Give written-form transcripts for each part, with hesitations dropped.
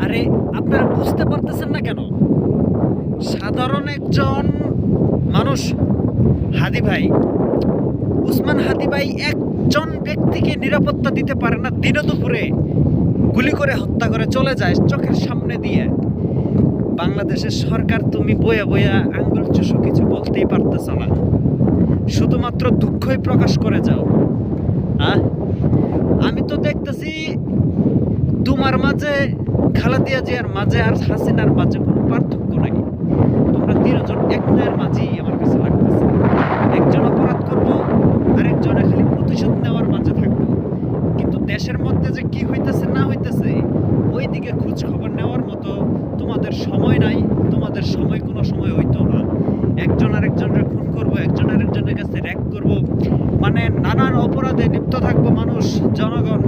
আরে আপনারা বুঝতে পারতেছেন না কেন? সাধারণ একজন মানুষ হাদি ভাই, উসমান হাদি ভাই একজন ব্যক্তিকে নিরাপত্তা দিতে পারে না, দিনে দুপুরে গুলি করে হত্যা করে চলে যায় চোখের সামনে দিয়ে। বাংলাদেশের সরকার তুমি বইয়া বইয়া আঙ্গুল চুষো কিছু বলতেই পারতেছ না, শুধুমাত্র দুঃখই প্রকাশ করে যাও। আমি তো দেখতেছি তোমার মাঝে, খালেদা জিয়ার মাঝে আর হাসিনার মাঝে কোনো পার্থক্য নাই। তোমরা তিনজন এক নয়ের মাঝেই আমার কাছে লাগতেছে। একজন অপরাধ করবো, আরেকজনে খালি প্রতিশোধ নেওয়ার মাঝে থাকবো। কিন্তু দেশের মধ্যে যে কি হইতেছে না হইতেছে ওই দিকে খোঁজ খবর নেওয়ার মতো তোমাদের সময় নাই। তোমাদের সময় কোনো সময় হইতো না। একজন আরেকজনের খুন করবো, একজন আরেকজনের কাছে র্যাক করবো, মানে নানান অপরাধে লিপ্ত থাকবো মানুষ, জনগণ।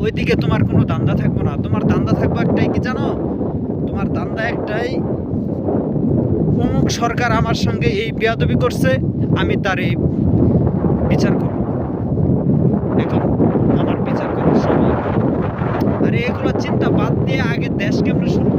ওইদিকে তোমার কোনো দান্দা থাকবো না। তোমার দান্দা থাকবো একটাই, কি জানো? তোমার দান্দা একটাই, অমুক সরকার আমার সঙ্গে এই বেয়াদবি করছে, আমি তার এই বিচার করব। এখন আমার বিচার করার সময়। আরে এগুলো চিন্তা বাদ দিয়ে আগে দেশ কেমনে শুরু